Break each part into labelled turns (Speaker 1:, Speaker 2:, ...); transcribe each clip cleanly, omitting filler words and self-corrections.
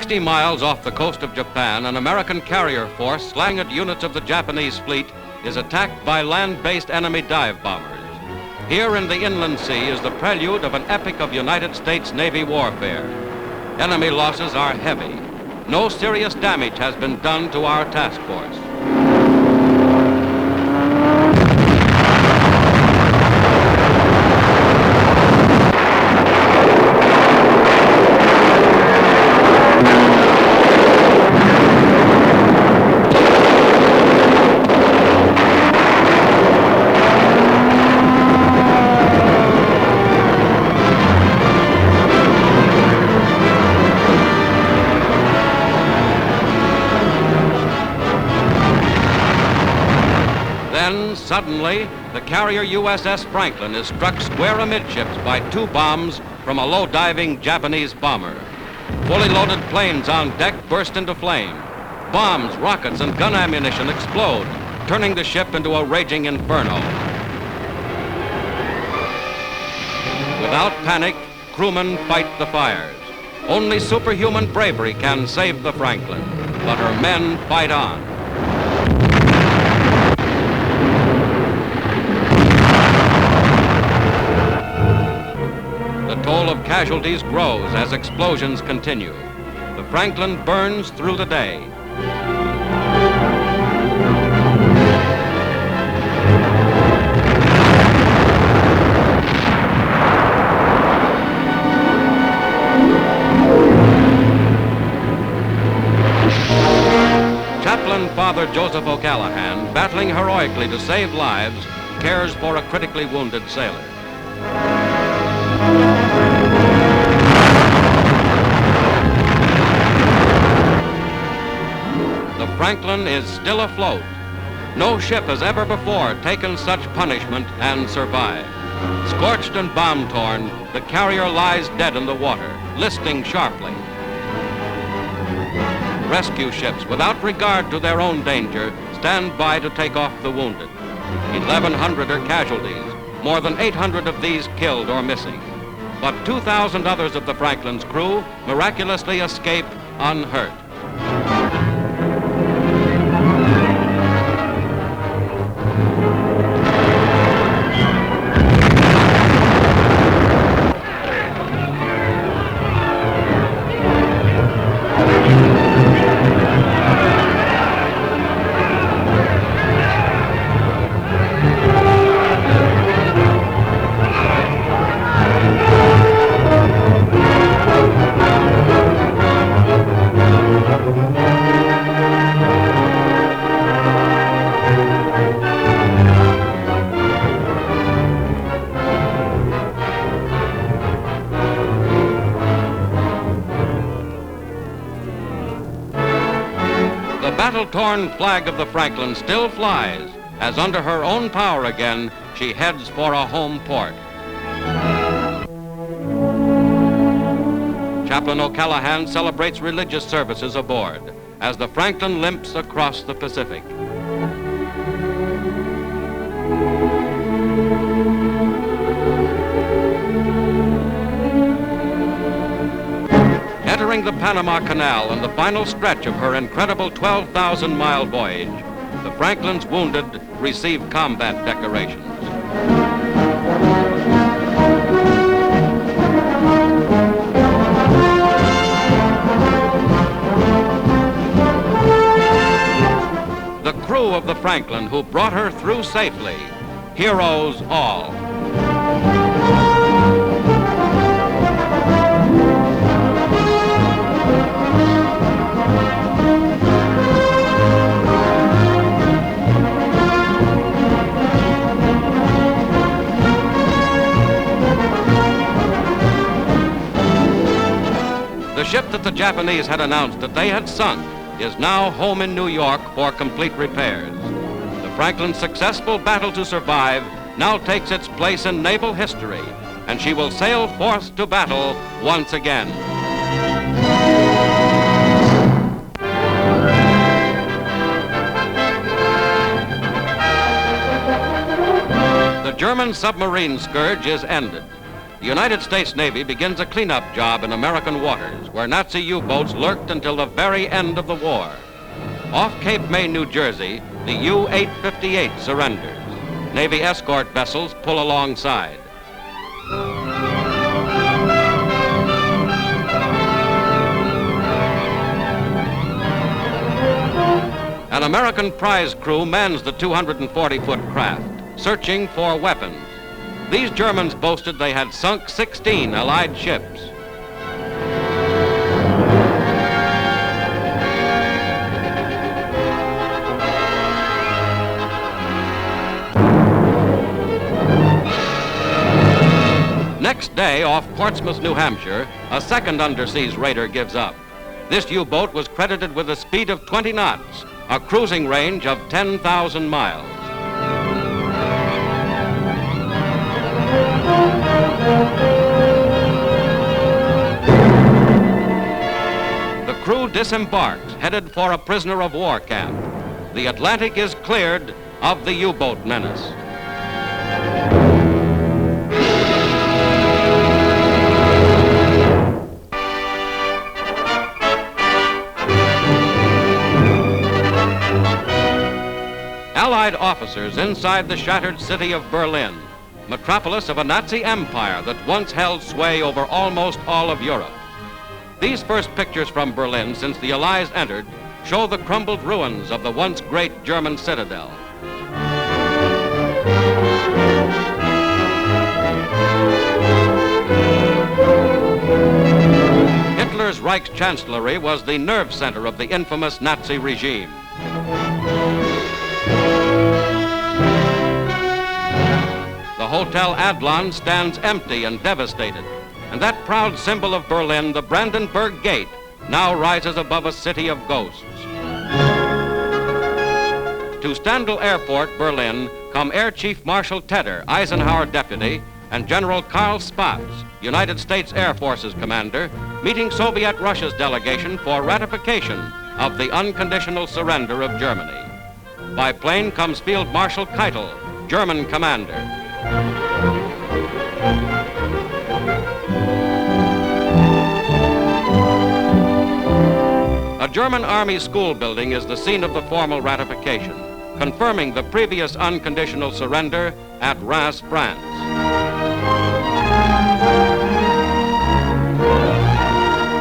Speaker 1: 60 miles off the coast of Japan, an American carrier force slaying at units of the Japanese fleet is attacked by land-based enemy dive bombers. Here in the inland sea is the prelude of an epic of United States Navy warfare. Enemy losses are heavy. No serious damage has been done to our task force. Suddenly, the carrier USS Franklin is struck square amidships by 2 bombs from a low-diving Japanese bomber. Fully loaded planes on deck burst into flame. Bombs, rockets, and gun ammunition explode, turning the ship into a raging inferno. Without panic, crewmen fight the fires. Only superhuman bravery can save the Franklin, but her men fight on. The toll of casualties grows as explosions continue. The Franklin burns through the day. Chaplain Father Joseph O'Callahan, battling heroically to save lives, cares for a critically wounded sailor. The Franklin is still afloat. No ship has ever before taken such punishment and survived. Scorched and bomb-torn, the carrier lies dead in the water, listing sharply. Rescue ships, without regard to their own danger, stand by to take off the wounded. 1,100 are casualties, more than 800 of these killed or missing. But 2,000 others of the Franklin's crew miraculously escape unhurt. The battle-torn flag of the Franklin still flies as under her own power again, she heads for a home port. Chaplain O'Callahan celebrates religious services aboard as the Franklin limps across the Pacific. Entering the Panama Canal and the final stretch of her incredible 12,000-mile voyage, the Franklin's wounded receive combat decorations. The crew of the Franklin who brought her through safely, heroes all. The ship that the Japanese had announced that they had sunk is now home in New York for complete repairs. The Franklin's successful battle to survive now takes its place in naval history, and she will sail forth to battle once again. The German submarine scourge is ended. The United States Navy begins a cleanup job in American waters, where Nazi U-boats lurked until the very end of the war. Off Cape May, New Jersey, the U-858 surrenders. Navy escort vessels pull alongside. An American prize crew mans the 240-foot craft, searching for weapons. These Germans boasted they had sunk 16 Allied ships. Next day, off Portsmouth, New Hampshire, a second underseas raider gives up. This U-boat was credited with a speed of 20 knots, a cruising range of 10,000 miles. The crew disembarks, headed for a prisoner of war camp. The Atlantic is cleared of the U-boat menace. Allied officers inside the shattered city of Berlin, metropolis of a Nazi empire that once held sway over almost all of Europe. These first pictures from Berlin since the Allies entered show the crumbled ruins of the once great German citadel. Hitler's Reichschancellery was the nerve center of the infamous Nazi regime. The Hotel Adlon stands empty and devastated, and that proud symbol of Berlin, the Brandenburg Gate, now rises above a city of ghosts. To Stendal Airport, Berlin, come Air Chief Marshal Tedder, Eisenhower deputy, and General Karl Spaatz, United States Air Forces commander, meeting Soviet Russia's delegation for ratification of the unconditional surrender of Germany. By plane comes Field Marshal Keitel, German commander. A German army school building is the scene of the formal ratification, confirming the previous unconditional surrender at Reims, France.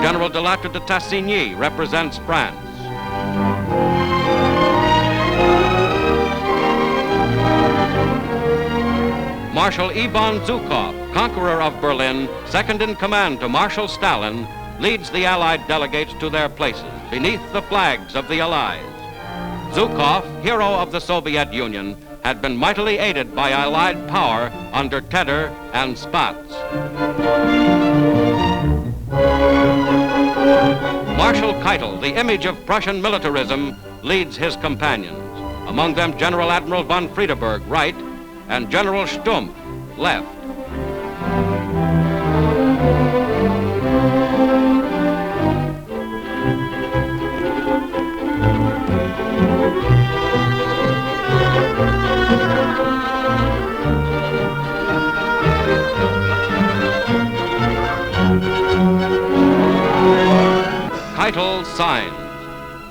Speaker 1: General de Lattre de Tassigny represents France. Marshal Ivan Zhukov, conqueror of Berlin, second in command to Marshal Stalin, leads the Allied delegates to their places beneath the flags of the Allies. Zhukov, hero of the Soviet Union, had been mightily aided by Allied power under Tedder and Spaatz. Marshal Keitel, the image of Prussian militarism, leads his companions. Among them General Admiral von Friedeberg, right, and General Stumpf, left. Keitel signs.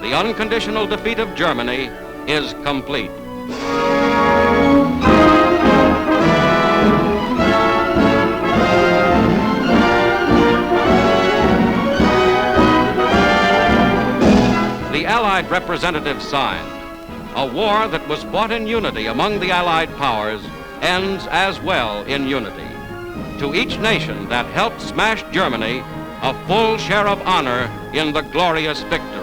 Speaker 1: The unconditional defeat of Germany is complete. The Allied representatives signed. A war that was fought in unity among the Allied powers ends as well in unity. To each nation that helped smash Germany, a full share of honor in the glorious victory.